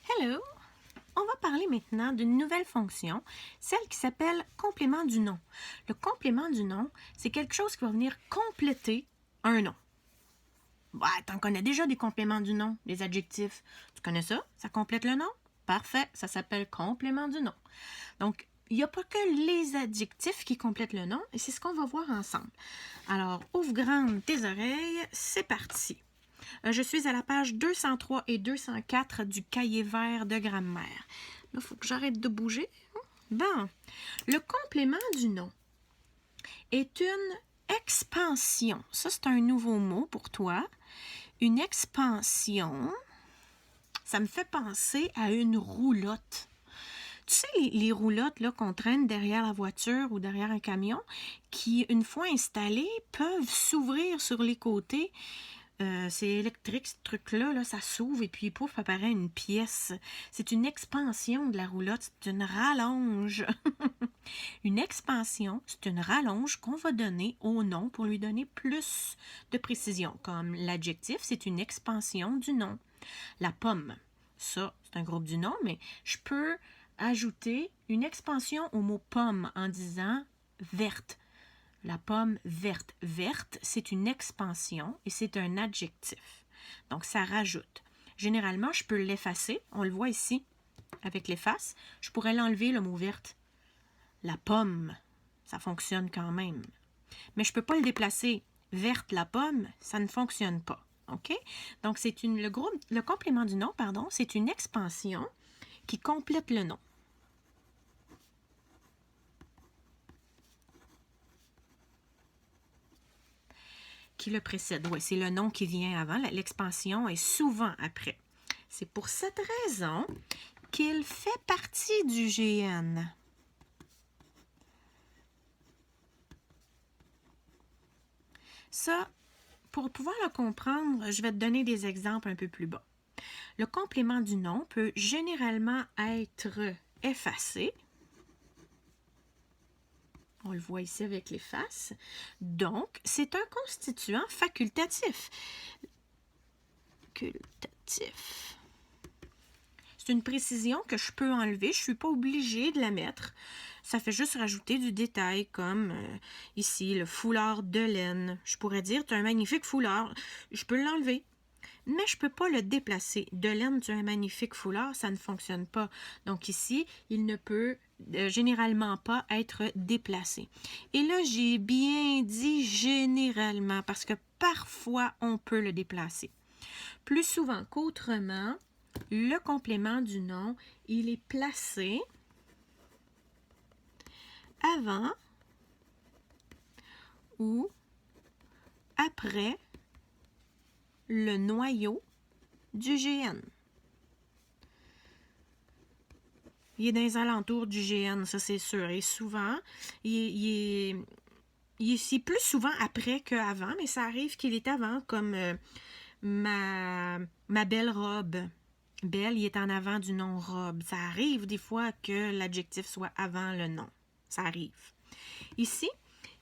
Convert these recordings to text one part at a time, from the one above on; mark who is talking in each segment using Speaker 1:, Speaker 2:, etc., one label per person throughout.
Speaker 1: Hello! On va parler maintenant d'une nouvelle fonction, celle qui s'appelle complément du nom. Le complément du nom, c'est quelque chose qui va venir compléter un nom. T'en connais déjà des compléments du nom, des adjectifs. Tu connais ça? Ça complète le nom? Parfait, ça s'appelle complément du nom. Donc, il n'y a pas que les adjectifs qui complètent le nom, et c'est ce qu'on va voir ensemble. Alors, ouvre grandes tes oreilles, c'est parti. Je suis à la page 203 et 204 du cahier vert de grammaire. Là, il faut que j'arrête de bouger. Bon, le complément du nom est une expansion. Ça, c'est un nouveau mot pour toi. Une expansion, ça me fait penser à une roulotte. Tu sais, les roulottes là, qu'on traîne derrière la voiture ou derrière un camion, qui, une fois installées, peuvent s'ouvrir sur les côtés. C'est électrique, ce truc-là, là, ça s'ouvre et puis pouf, apparaît une pièce. C'est une expansion de la roulotte, c'est une rallonge. Une expansion, c'est une rallonge qu'on va donner au nom pour lui donner plus de précision. Comme l'adjectif, c'est une expansion du nom. La pomme, ça, c'est un groupe du nom, mais je peux ajouter une expansion au mot pomme en disant verte. La pomme verte. Verte, c'est une expansion et c'est un adjectif. Donc, ça rajoute. Généralement, je peux l'effacer. On le voit ici avec l'efface. Je pourrais l'enlever, le mot verte. La pomme, ça fonctionne quand même. Mais je ne peux pas le déplacer. Verte, la pomme, ça ne fonctionne pas. OK? Donc, le complément du nom, c'est une expansion qui complète le nom. Qui le précède. Oui, c'est le nom qui vient avant. L'expansion est souvent après. C'est pour cette raison qu'il fait partie du GN. Ça, pour pouvoir le comprendre, je vais te donner des exemples un peu plus bas. Le complément du nom peut généralement être effacé. On le voit ici avec l'efface. Donc, c'est un constituant facultatif. C'est une précision que je peux enlever. Je ne suis pas obligée de la mettre. Ça fait juste rajouter du détail, comme ici, le foulard de laine. Je pourrais dire, tu as un magnifique foulard. Je peux l'enlever. Mais je ne peux pas le déplacer. De laine, tu as un magnifique foulard, ça ne fonctionne pas. Donc ici, il ne peut généralement pas être déplacé. Et là, j'ai bien dit généralement, parce que parfois, on peut le déplacer. Plus souvent qu'autrement, le complément du nom, il est placé avant ou après le noyau du GN. Il est dans les alentours du GN, ça c'est sûr. Et souvent, c'est plus souvent après qu'avant, mais ça arrive qu'il est avant, comme ma belle robe. Belle, il est en avant du nom robe. Ça arrive des fois que l'adjectif soit avant le nom. Ça arrive. Ici,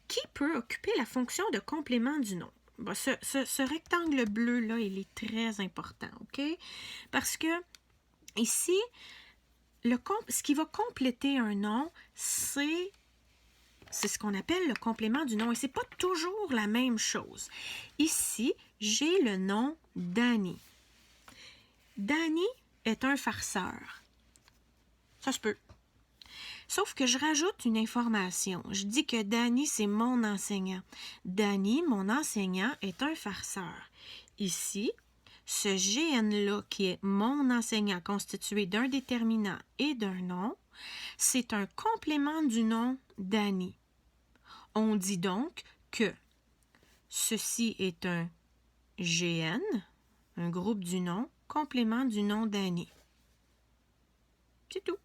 Speaker 1: qui peut occuper la fonction de complément du nom? Bon, ce rectangle bleu-là, il est très important, OK? Parce que ici, ce qui va compléter un nom, c'est ce qu'on appelle le complément du nom. Et ce n'est pas toujours la même chose. Ici, j'ai le nom Danny. Danny est un farceur. Ça se peut. Sauf que je rajoute une information. Je dis que Danny, c'est mon enseignant. Danny, mon enseignant, est un farceur. Ici, ce GN-là, qui est mon enseignant, constitué d'un déterminant et d'un nom, c'est un complément du nom Danny. On dit donc que ceci est un GN, un groupe du nom, complément du nom Danny. C'est tout.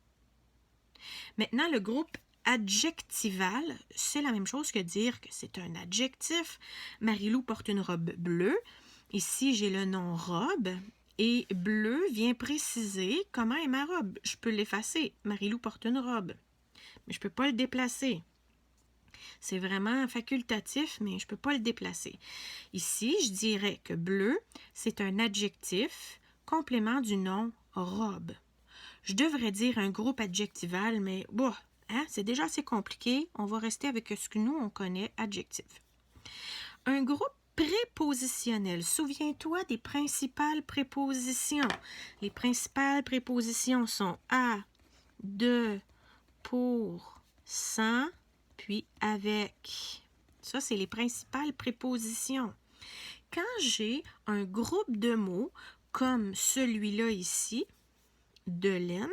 Speaker 1: Maintenant, le groupe adjectival, c'est la même chose que dire que c'est un adjectif. Marie-Lou porte une robe bleue. Ici, j'ai le nom robe. Et bleu vient préciser comment est ma robe. Je peux l'effacer. Marie-Lou porte une robe. Mais je ne peux pas le déplacer. C'est vraiment facultatif, mais je ne peux pas le déplacer. Ici, je dirais que bleu, c'est un adjectif complément du nom robe. Je devrais dire un groupe adjectival, mais bon, hein, c'est déjà assez compliqué. On va rester avec ce que nous, on connaît, adjectif. Un groupe prépositionnel. Souviens-toi des principales prépositions. Les principales prépositions sont à, de, pour, sans, puis avec. Ça, c'est les principales prépositions. Quand j'ai un groupe de mots comme celui-là ici, de laine,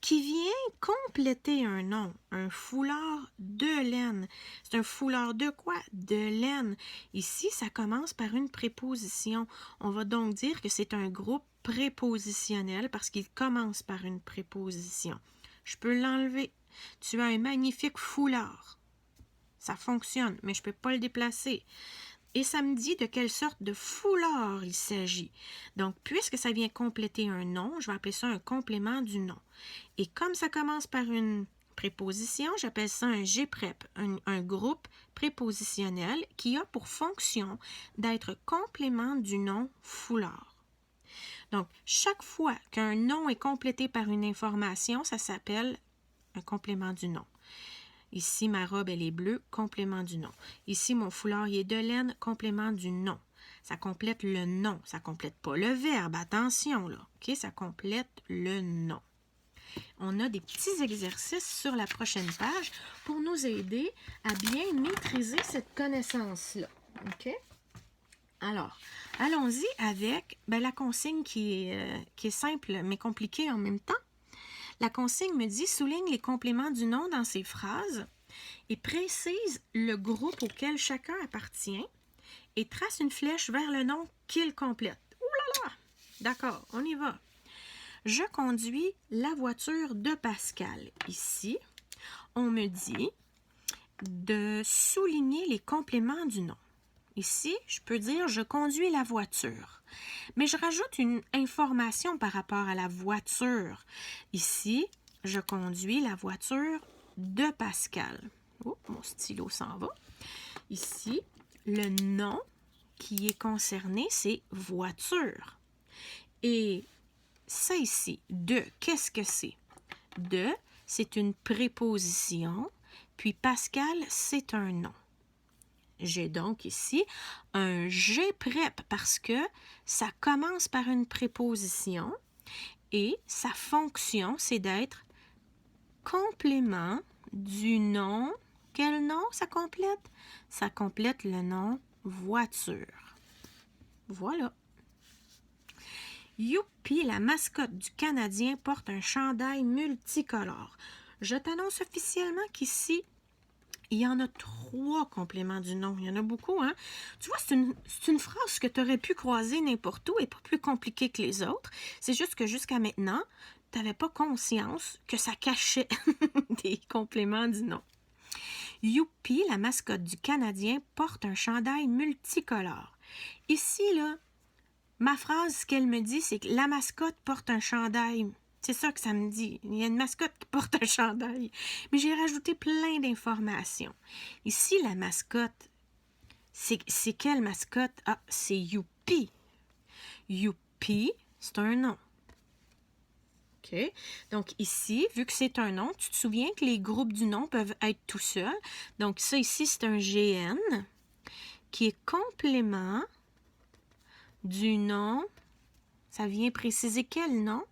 Speaker 1: qui vient compléter un nom, un foulard de laine. C'est un foulard de quoi? De laine. Ici, ça commence par une préposition. On va donc dire que c'est un groupe prépositionnel parce qu'il commence par une préposition. Je peux l'enlever. Tu as un magnifique foulard. Ça fonctionne, mais je ne peux pas le déplacer. Et ça me dit de quelle sorte de foulard il s'agit. Donc, puisque ça vient compléter un nom, je vais appeler ça un complément du nom. Et comme ça commence par une préposition, j'appelle ça un G-prép, un groupe prépositionnel qui a pour fonction d'être complément du nom foulard. Donc, chaque fois qu'un nom est complété par une information, ça s'appelle un complément du nom. Ici, ma robe, elle est bleue, complément du nom. Ici, mon foulard, il est de laine, complément du nom. Ça complète le nom, ça complète pas le verbe, attention là, ok? Ça complète le nom. On a des petits exercices sur la prochaine page pour nous aider à bien maîtriser cette connaissance-là, ok? Alors, allons-y avec la consigne qui est simple mais compliquée en même temps. La consigne me dit « Souligne les compléments du nom dans ces phrases et précise le groupe auquel chacun appartient et trace une flèche vers le nom qu'il complète. » Ouh là là! D'accord, on y va. Je conduis la voiture de Pascal. Ici, on me dit de souligner les compléments du nom. Ici, je peux dire « Je conduis la voiture ». Mais je rajoute une information par rapport à la voiture. Ici, je conduis la voiture de Pascal. Oh, mon stylo s'en va. Ici, le nom qui est concerné, c'est voiture. Et ça ici, de, qu'est-ce que c'est? De, c'est une préposition, puis Pascal, c'est un nom. J'ai donc ici un G-prép parce que ça commence par une préposition et sa fonction, c'est d'être complément du nom. Quel nom ça complète? Ça complète le nom voiture. Voilà. Youpi, la mascotte du Canadien porte un chandail multicolore. Je t'annonce officiellement qu'ici, il y en a 3 compléments du nom. Il y en a beaucoup, hein? Tu vois, c'est une phrase que tu aurais pu croiser n'importe où et pas plus compliquée que les autres. C'est juste que jusqu'à maintenant, tu n'avais pas conscience que ça cachait des compléments du nom. Youpi, la mascotte du Canadien, porte un chandail multicolore. Ici, là, ma phrase, ce qu'elle me dit, c'est que la mascotte porte un chandail. C'est ça que ça me dit. Il y a une mascotte qui porte un chandail. Mais j'ai rajouté plein d'informations. Ici, la mascotte, c'est quelle mascotte? Ah, c'est Youpi. Youpi, c'est un nom. OK? Donc ici, vu que c'est un nom, tu te souviens que les groupes du nom peuvent être tout seuls. Donc ça ici, c'est un GN qui est complément du nom. Ça vient préciser quel nom?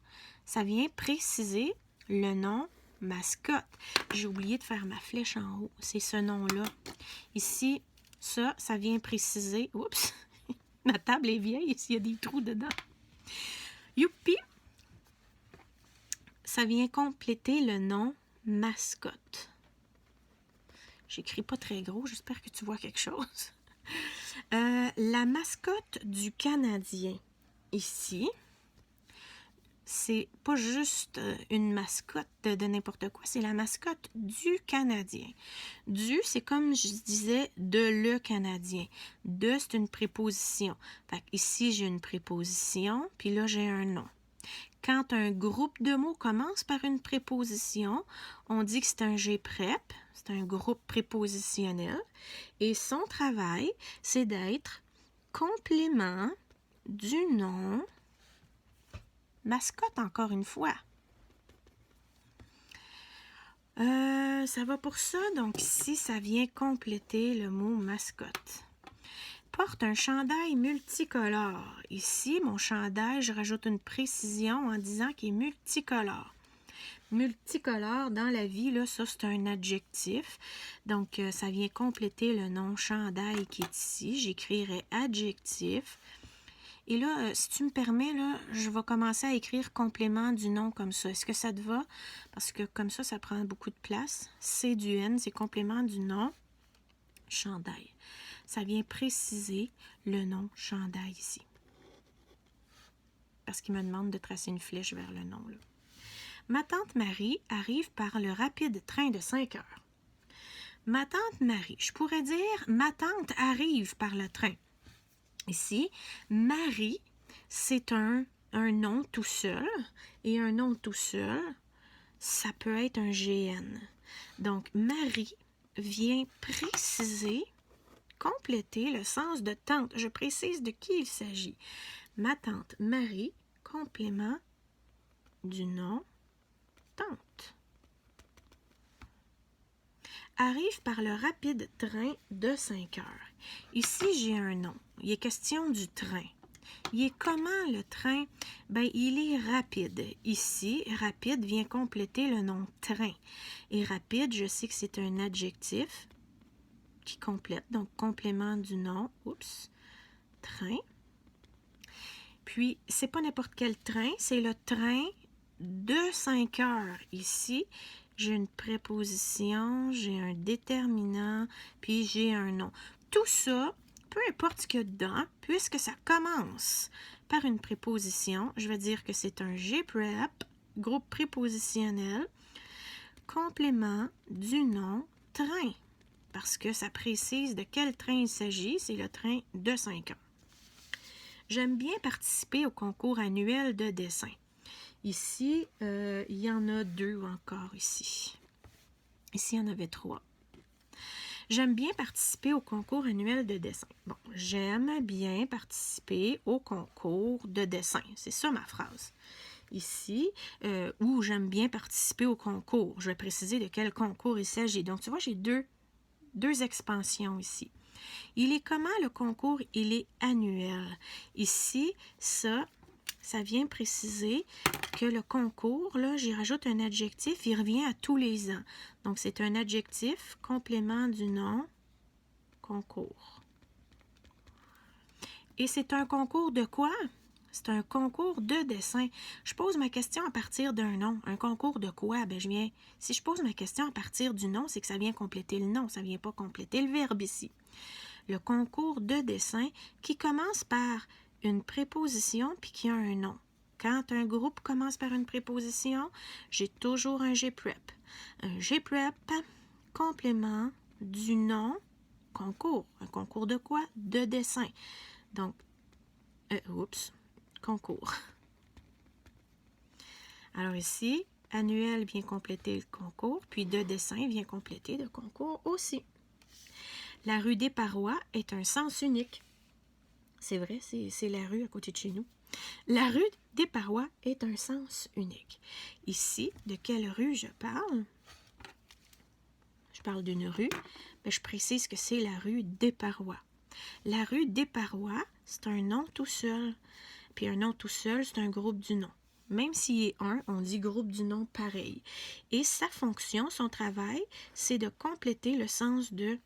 Speaker 1: Ça vient préciser le nom mascotte. J'ai oublié de faire ma flèche en haut. C'est ce nom-là. Ici, ça vient préciser... Oups! Ma table est vieille, il y a des trous dedans. Youpi! Ça vient compléter le nom mascotte. J'écris pas très gros, j'espère que tu vois quelque chose. La mascotte du Canadien. Ici... c'est pas juste une mascotte de n'importe quoi, c'est la mascotte du Canadien. Du, c'est comme je disais, de le Canadien. De, c'est une préposition. Fait ici, j'ai une préposition, puis là, j'ai un nom. Quand un groupe de mots commence par une préposition, on dit que c'est un G-prép, c'est un groupe prépositionnel, et son travail, c'est d'être complément du nom mascotte, encore une fois. Ça va pour ça. Donc ici, ça vient compléter le mot mascotte. Porte un chandail multicolore. Ici, mon chandail, je rajoute une précision en disant qu'il est multicolore. Multicolore, dans la vie, là, ça, c'est un adjectif. Donc, ça vient compléter le nom chandail qui est ici. J'écrirai adjectif. Et là, si tu me permets, là, je vais commencer à écrire complément du nom comme ça. Est-ce que ça te va? Parce que comme ça prend beaucoup de place. C du N, c'est complément du nom chandail. Ça vient préciser le nom chandail ici. Parce qu'il me demande de tracer une flèche vers le nom, là. Ma tante Marie arrive par le rapide train de 5 heures. Ma tante Marie, je pourrais dire ma tante arrive par le train. Ici, Marie, c'est un nom tout seul. Et un nom tout seul, ça peut être un GN. Donc, Marie vient préciser, compléter le sens de tante. Je précise de qui il s'agit. Ma tante Marie, complément du nom tante. Arrive par le rapide train de 5 heures. Ici, j'ai un nom. Il est question du train. Il est comment le train? Ben, il est rapide. Ici, rapide vient compléter le nom train. Et rapide, je sais que c'est un adjectif qui complète. Donc, complément du nom. Oups. Train. Puis, c'est pas n'importe quel train. C'est le train de 5 heures. Ici, j'ai une préposition, j'ai un déterminant, puis j'ai un nom. Tout ça, peu importe ce qu'il y a dedans, puisque ça commence par une préposition, je vais dire que c'est un G-prep, groupe prépositionnel, complément du nom train, parce que ça précise de quel train il s'agit, c'est le train de 5 ans. J'aime bien participer au concours annuel de dessin. Ici, il y en a 2 encore ici. Ici, il y en avait 3. J'aime bien participer au concours annuel de dessin. Bon, j'aime bien participer au concours de dessin. C'est ça ma phrase. Ici, où j'aime bien participer au concours. Je vais préciser de quel concours il s'agit. Donc, tu vois, j'ai deux expansions ici. Il est comment le concours? Il est annuel. Ici, ça vient préciser que le concours, là, j'y rajoute un adjectif, il revient à tous les ans. Donc, c'est un adjectif, complément du nom, concours. Et c'est un concours de quoi? C'est un concours de dessin. Je pose ma question à partir d'un nom. Un concours de quoi? Ben, si je pose ma question à partir du nom, c'est que ça vient compléter le nom, ça ne vient pas compléter le verbe ici. Le concours de dessin qui commence par une préposition puis qui a un nom. Quand un groupe commence par une préposition, j'ai toujours un G-prep. Un G-prep, complément du nom, concours. Un concours de quoi? De dessin. Donc, concours. Alors ici, annuel vient compléter le concours, puis de dessin vient compléter le concours aussi. La rue des Parois est un sens unique. C'est vrai, c'est la rue à côté de chez nous. La rue des Parois est un sens unique. Ici, de quelle rue je parle? Je parle d'une rue, mais je précise que c'est la rue des Parois. La rue des Parois, c'est un nom tout seul. Puis un nom tout seul, c'est un groupe du nom. Même s'il est un, on dit groupe du nom pareil. Et sa fonction, son travail, c'est de compléter le sens de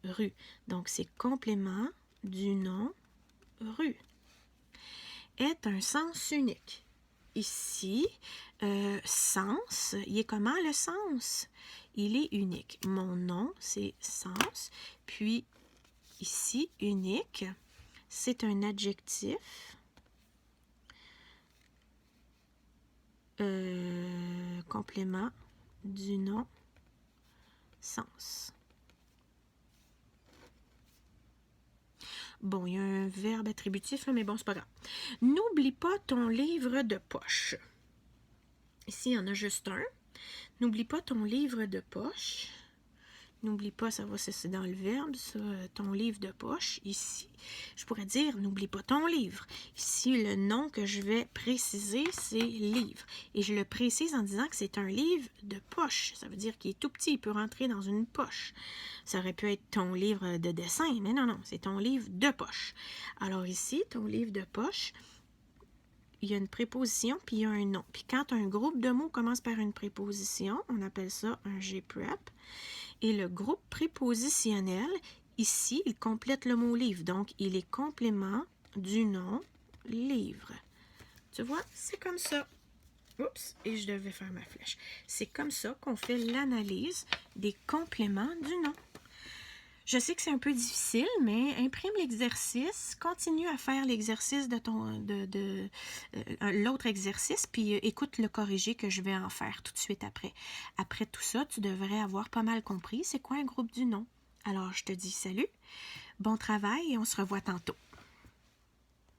Speaker 1: rue. Donc, c'est complément du nom rue. Est un sens unique. Ici, sens, il est comment le sens? Il est unique. Mon nom, c'est sens. Puis, ici, unique, c'est un adjectif. Complément du nom sens. Bon, il y a un verbe attributif, là, mais bon, c'est pas grave. N'oublie pas ton livre de poche. Ici, il y en a juste un. N'oublie pas ton livre de poche. N'oublie pas, ça va, c'est dans le verbe, ça, ton livre de poche. Ici, je pourrais dire, n'oublie pas ton livre. Ici, le nom que je vais préciser, c'est livre. Et je le précise en disant que c'est un livre de poche. Ça veut dire qu'il est tout petit, il peut rentrer dans une poche. Ça aurait pu être ton livre de dessin, mais non, c'est ton livre de poche. Alors ici, ton livre de poche, il y a une préposition, puis il y a un nom. Puis quand un groupe de mots commence par une préposition, on appelle ça un G-prep. Et le groupe prépositionnel, ici, il complète le mot livre. Donc, il est complément du nom livre. Tu vois, c'est comme ça. Oups, et je devais faire ma flèche. C'est comme ça qu'on fait l'analyse des compléments du nom. Je sais que c'est un peu difficile, mais imprime l'exercice, continue à faire l'exercice de l'autre exercice, puis écoute le corrigé que je vais en faire tout de suite après. Après tout ça, tu devrais avoir pas mal compris c'est quoi un groupe du nom. Alors, je te dis salut, bon travail et on se revoit tantôt.